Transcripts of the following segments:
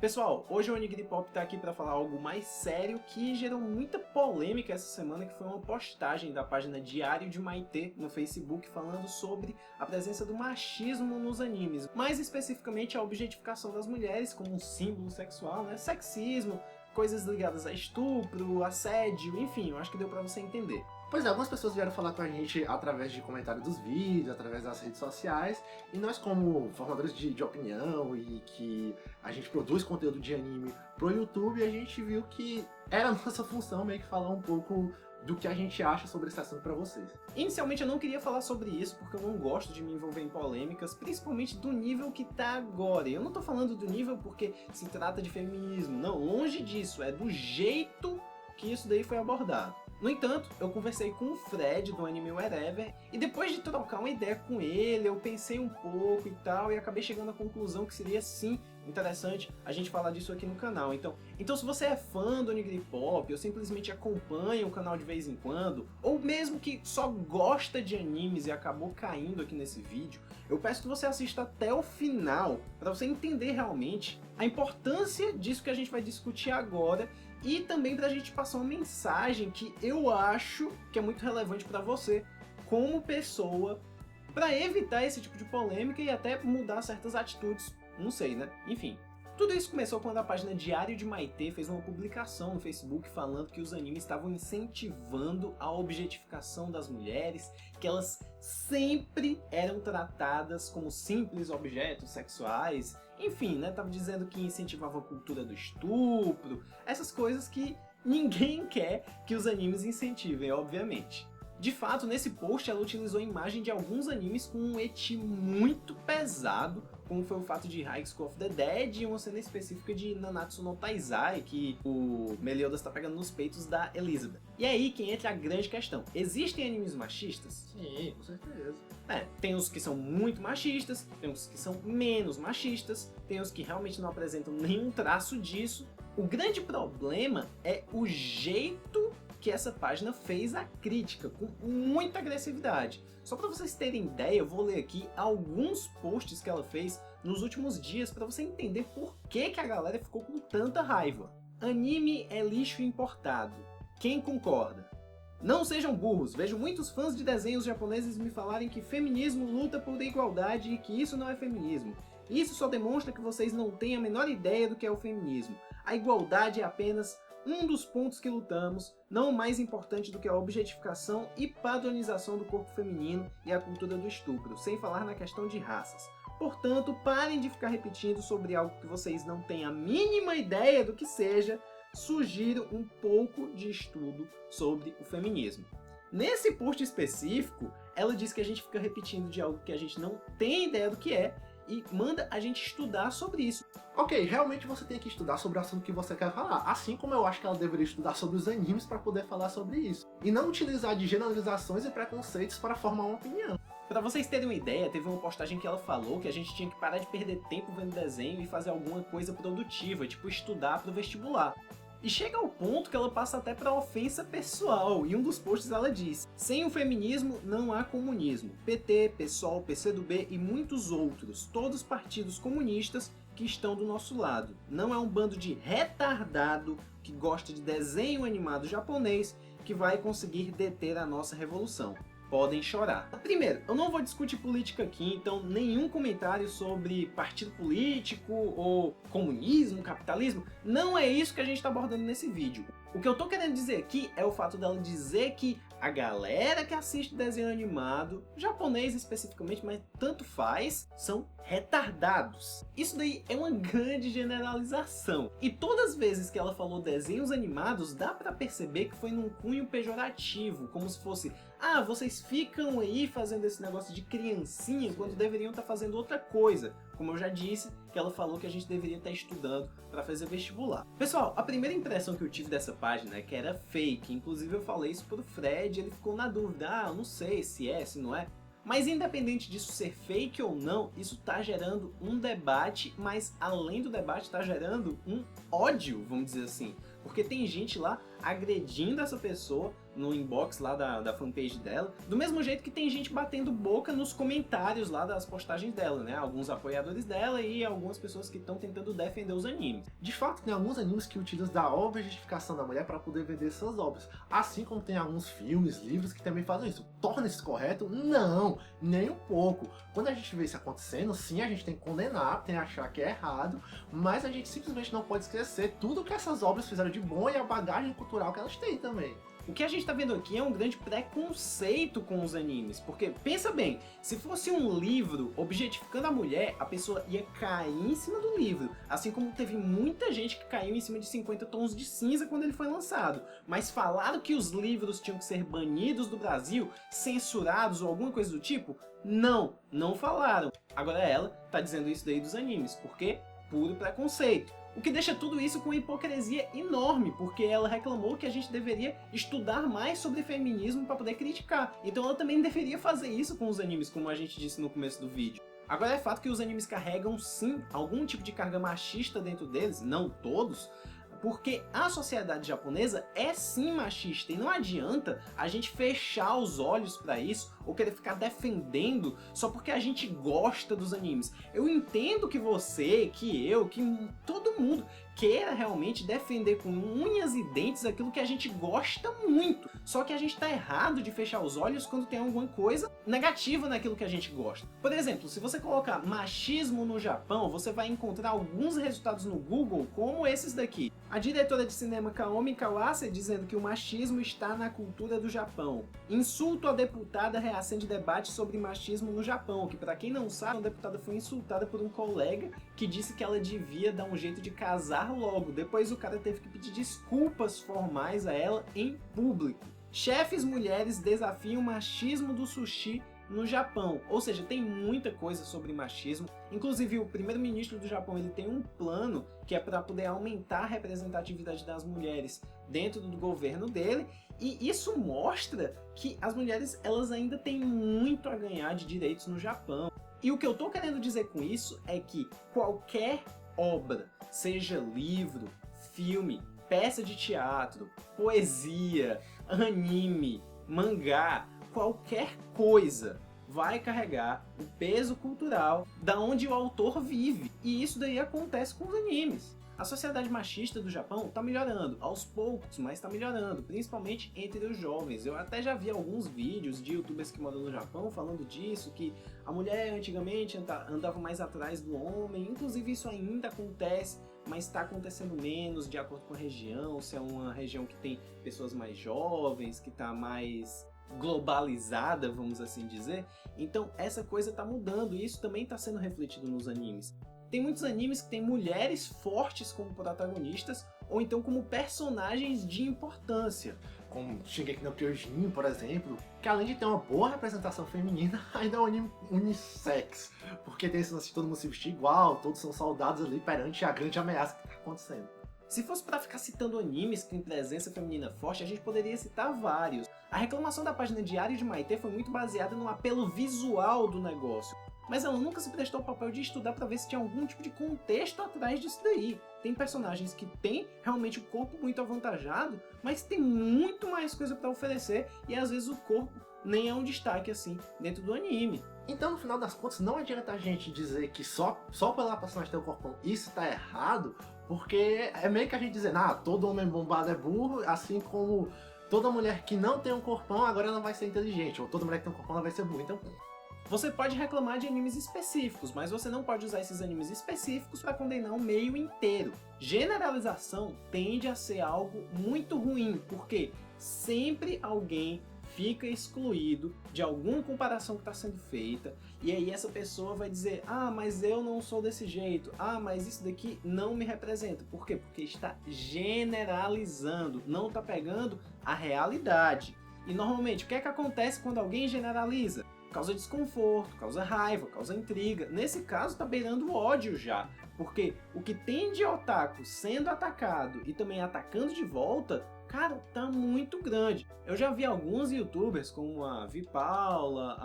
Pessoal, hoje o Onigripop tá aqui para falar algo mais sério que gerou muita polêmica essa semana, que foi uma postagem da página Diário de Maitê no Facebook falando sobre a presença do machismo nos animes, mais especificamente a objetificação das mulheres como um símbolo sexual, né? Sexismo, coisas ligadas a estupro, assédio, enfim, eu acho que deu para você entender. Pois é, algumas pessoas vieram falar com a gente através de comentários dos vídeos, através das redes sociais, e nós como formadores de opinião e que a gente produz conteúdo de anime pro YouTube, a gente viu que era a nossa função meio que falar um pouco do que a gente acha sobre esse assunto pra vocês. Inicialmente eu não queria falar sobre isso porque eu não gosto de me envolver em polêmicas, principalmente do nível que tá agora. Eu não tô falando do nível porque se trata de feminismo, não, longe disso, é do jeito que isso daí foi abordado. No entanto, eu conversei com o Fred do Anime Wherever e depois de trocar uma ideia com ele, eu pensei um pouco e tal e acabei chegando à conclusão que seria sim interessante a gente falar disso aqui no canal. Então se você é fã do Onigripop ou simplesmente acompanha o canal de vez em quando, ou mesmo que só gosta de animes e acabou caindo aqui nesse vídeo, eu peço que você assista até o final para você entender realmente a importância disso que a gente vai discutir agora e também para a gente passar uma mensagem que eu acho que é muito relevante para você como pessoa, para evitar esse tipo de polêmica e até mudar certas atitudes, não sei, né? Enfim. Tudo isso começou quando a página Diário de Maitê fez uma publicação no Facebook falando que os animes estavam incentivando a objetificação das mulheres, que elas sempre eram tratadas como simples objetos sexuais, enfim, né? Tava dizendo que incentivava a cultura do estupro, essas coisas que ninguém quer que os animes incentivem, obviamente. De fato, nesse post ela utilizou a imagem de alguns animes com um ecchi muito pesado, como foi o fato de High School of the Dead e uma cena específica de Nanatsu no Taizai, que o Meliodas está pegando nos peitos da Elizabeth. E aí que entra a grande questão. Existem animes machistas? Sim, com certeza. Tem os que são muito machistas, tem os que são menos machistas, tem os que realmente não apresentam nenhum traço disso. O grande problema é o jeito que essa página fez a crítica, com muita agressividade. Só para vocês terem ideia, eu vou ler aqui alguns posts que ela fez nos últimos dias para você entender por que a galera ficou com tanta raiva. Anime é lixo importado. Quem concorda? Não sejam burros, vejo muitos fãs de desenhos japoneses me falarem que feminismo luta por igualdade e que isso não é feminismo. Isso só demonstra que vocês não têm a menor ideia do que é o feminismo. A igualdade é apenas um dos pontos que lutamos, não mais importante do que a objetificação e padronização do corpo feminino e a cultura do estupro, sem falar na questão de raças. Portanto, parem de ficar repetindo sobre algo que vocês não têm a mínima ideia do que seja. Sugiro um pouco de estudo sobre o feminismo. Nesse post específico, ela diz que a gente fica repetindo de algo que a gente não tem ideia do que é e manda a gente estudar sobre isso. Ok, realmente você tem que estudar sobre o assunto que você quer falar, assim como eu acho que ela deveria estudar sobre os animes para poder falar sobre isso. E não utilizar de generalizações e preconceitos para formar uma opinião. Pra vocês terem uma ideia, teve uma postagem que ela falou que a gente tinha que parar de perder tempo vendo desenho e fazer alguma coisa produtiva, tipo estudar pro vestibular. E chega ao ponto que ela passa até pra ofensa pessoal, e um dos posts ela diz: sem o feminismo não há comunismo. PT, PSOL, PCdoB e muitos outros, todos partidos comunistas que estão do nosso lado. Não é um bando de retardado que gosta de desenho animado japonês que vai conseguir deter a nossa revolução. Podem chorar. Primeiro, eu não vou discutir política aqui, então nenhum comentário sobre partido político ou comunismo, capitalismo, não é isso que a gente está abordando nesse vídeo. O que eu tô querendo dizer aqui é o fato dela dizer que a galera que assiste desenho animado, japonês especificamente, mas tanto faz, são retardados. Isso daí é uma grande generalização. E todas as vezes que ela falou desenhos animados, dá pra perceber que foi num cunho pejorativo, como se fosse: ah, vocês ficam aí fazendo esse negócio de criancinha quando deveriam estar fazendo outra coisa. Como eu já disse, que ela falou que a gente deveria estar estudando para fazer vestibular. Pessoal, a primeira impressão que eu tive dessa página é que era fake. Inclusive eu falei isso pro Fred, ele ficou na dúvida: ah, eu não sei se é, se não é. Mas independente disso ser fake ou não, isso tá gerando um debate, mas além do debate tá gerando um ódio, vamos dizer assim. Porque tem gente lá agredindo essa pessoa no inbox lá da fanpage dela, do mesmo jeito que tem gente batendo boca nos comentários lá das postagens dela, né? Alguns apoiadores dela e algumas pessoas que estão tentando defender os animes. De fato, tem alguns animes que utilizam da objetificação da mulher para poder vender suas obras. Assim como tem alguns filmes, livros que também fazem isso. Torna isso correto? Não, nem um pouco. Quando a gente vê isso acontecendo, sim, a gente tem que condenar, tem que achar que é errado, mas a gente simplesmente não pode esquecer tudo que essas obras fizeram de bom e a bagagem cultural que elas têm também. O que a gente tá vendo aqui é um grande preconceito com os animes, porque, pensa bem, se fosse um livro objetificando a mulher, a pessoa ia cair em cima do livro, assim como teve muita gente que caiu em cima de 50 Tons de Cinza quando ele foi lançado, mas falaram que os livros tinham que ser banidos do Brasil, censurados ou alguma coisa do tipo? Não, não falaram. Agora ela tá dizendo isso daí dos animes, porque puro preconceito. O que deixa tudo isso com uma hipocrisia enorme, porque ela reclamou que a gente deveria estudar mais sobre feminismo para poder criticar. Então ela também deveria fazer isso com os animes, como a gente disse no começo do vídeo. Agora é fato que os animes carregam sim algum tipo de carga machista dentro deles, não todos, porque a sociedade japonesa é sim machista e não adianta a gente fechar os olhos para isso ou querer ficar defendendo só porque a gente gosta dos animes. Eu entendo que você, que eu, que todo mundo queira realmente defender com unhas e dentes aquilo que a gente gosta muito. Só que a gente tá errado de fechar os olhos quando tem alguma coisa negativa naquilo que a gente gosta. Por exemplo, se você colocar machismo no Japão, você vai encontrar alguns resultados no Google como esses daqui. A diretora de cinema Kaomi Kawase dizendo que o machismo está na cultura do Japão. Insulto à deputada reacende debate sobre machismo no Japão, que para quem não sabe, a deputada foi insultada por um colega que disse que ela devia dar um jeito de casar logo. Depois o cara teve que pedir desculpas formais a ela em público. Chefes mulheres desafiam o machismo do sushi no Japão. Ou seja, tem muita coisa sobre machismo. Inclusive, o primeiro-ministro do Japão ele tem um plano que é para poder aumentar a representatividade das mulheres dentro do governo dele. E isso mostra que as mulheres elas ainda têm muito a ganhar de direitos no Japão. E o que eu tô querendo dizer com isso é que qualquer obra, seja livro, filme, peça de teatro, poesia, anime, mangá, qualquer coisa vai carregar o peso cultural da onde o autor vive. E isso daí acontece com os animes. A sociedade machista do Japão tá melhorando, aos poucos, mas tá melhorando, principalmente entre os jovens. Eu até já vi alguns vídeos de youtubers que moram no Japão falando disso, que a mulher antigamente andava mais atrás do homem, inclusive isso ainda acontece, mas está acontecendo menos de acordo com a região, se é uma região que tem pessoas mais jovens, que está mais globalizada, vamos assim dizer. Então essa coisa tá mudando e isso também está sendo refletido nos animes. Tem muitos animes que tem mulheres fortes como protagonistas ou então como personagens de importância. Como Shingeki no Kyojin, por exemplo, que além de ter uma boa representação feminina, ainda é um anime unissex. Porque tem esse lance de todo mundo se vestir igual, todos são soldados ali perante a grande ameaça que está acontecendo. Se fosse para ficar citando animes que têm presença feminina forte, a gente poderia citar vários. A reclamação da página Diário de Maite foi muito baseada no apelo visual do negócio. Mas ela nunca se prestou ao papel de estudar para ver se tinha algum tipo de contexto atrás disso daí. Tem personagens que têm realmente o corpo muito avantajado, mas tem muito mais coisa para oferecer e às vezes o corpo nem é um destaque assim dentro do anime. Então, no final das contas, não adianta a gente dizer que só pela personagem ter o corpão isso tá errado, porque é meio que a gente dizendo, todo homem bombado é burro, assim como toda mulher que não tem um corpão agora ela vai ser inteligente, ou toda mulher que tem um corpão ela vai ser burra. Então, você pode reclamar de animes específicos, mas você não pode usar esses animes específicos para condenar o meio inteiro. Generalização tende a ser algo muito ruim, porque sempre alguém fica excluído de alguma comparação que está sendo feita, e aí essa pessoa vai dizer, mas eu não sou desse jeito, mas isso daqui não me representa. Por quê? Porque está generalizando, não está pegando a realidade. E normalmente, o que é que acontece quando alguém generaliza? Causa desconforto, causa raiva, causa intriga. Nesse caso tá beirando o ódio já, porque o que tem de otaku sendo atacado e também atacando de volta, cara, tá muito grande. Eu já vi alguns youtubers como a Vi Paula,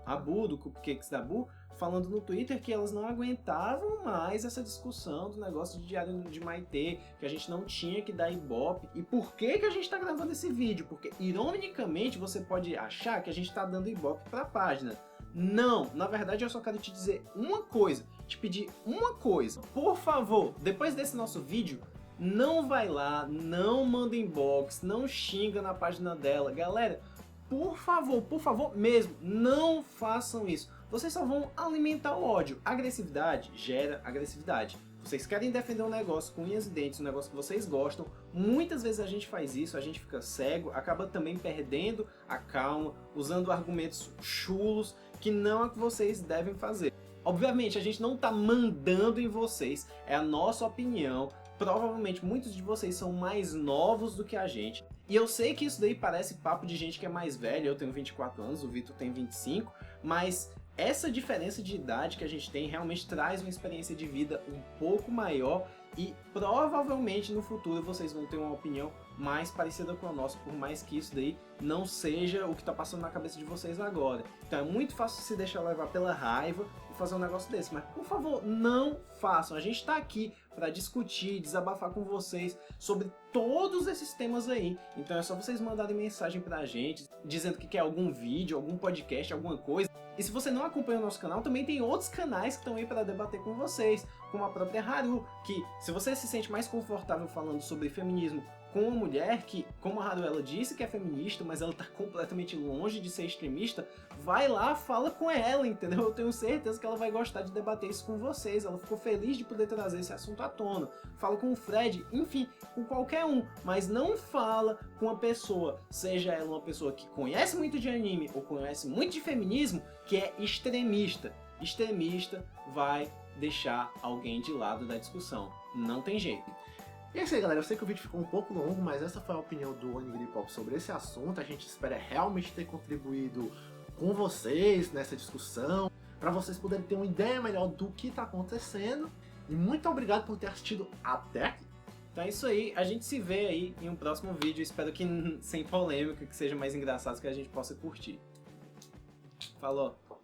a Bu do Cupcakes da Bu, falando no Twitter que elas não aguentavam mais essa discussão do negócio de Diário de Maitê, que a gente não tinha que dar ibope. E por que a gente tá gravando esse vídeo? Porque, ironicamente, você pode achar que a gente tá dando ibope pra página. Não, na verdade eu só quero te dizer uma coisa, te pedir uma coisa. Por favor, depois desse nosso vídeo, não vai lá, não manda inbox, não xinga na página dela. Galera, por favor mesmo, não façam isso. Vocês só vão alimentar o ódio. Agressividade gera agressividade. Vocês querem defender um negócio com unhas e dentes, um negócio que vocês gostam. Muitas vezes a gente faz isso, a gente fica cego, acaba também perdendo a calma, usando argumentos chulos que não é o que vocês devem fazer. Obviamente, a gente não tá mandando em vocês, é a nossa opinião. Provavelmente muitos de vocês são mais novos do que a gente. E eu sei que isso daí parece papo de gente que é mais velha. Eu tenho 24 anos, o Vitor tem 25, mas essa diferença de idade que a gente tem realmente traz uma experiência de vida um pouco maior e provavelmente no futuro vocês vão ter uma opinião mais parecida com a nossa, por mais que isso daí não seja o que está passando na cabeça de vocês agora. Então é muito fácil se deixar levar pela raiva e fazer um negócio desse, mas por favor, não façam. A gente está aqui para discutir, desabafar com vocês sobre todos esses temas aí. Então é só vocês mandarem mensagem pra gente, dizendo que quer algum vídeo, algum podcast, alguma coisa. E se você não acompanha o nosso canal, também tem outros canais que estão aí para debater com vocês, como a própria Haru, que se você se sente mais confortável falando sobre feminismo com uma mulher que, como a Haru ela disse que é feminista, mas ela tá completamente longe de ser extremista, vai lá, fala com ela, entendeu? Eu tenho certeza que ela vai gostar de debater isso com vocês, ela ficou feliz de poder trazer esse assunto à tona. Fala com o Fred, enfim, com qualquer um, mas não fala com uma pessoa, seja ela uma pessoa que conhece muito de anime ou conhece muito de feminismo, que é extremista. Extremista vai deixar alguém de lado da discussão, não tem jeito. E é isso aí, galera. Eu sei que o vídeo ficou um pouco longo, mas essa foi a opinião do Onigiri Pop sobre esse assunto. A gente espera realmente ter contribuído com vocês nessa discussão, para vocês poderem ter uma ideia melhor do que está acontecendo. E muito obrigado por ter assistido até aqui. Então é isso aí, a gente se vê aí em um próximo vídeo. Espero que sem polêmica, que seja mais engraçado, que a gente possa curtir. Falou!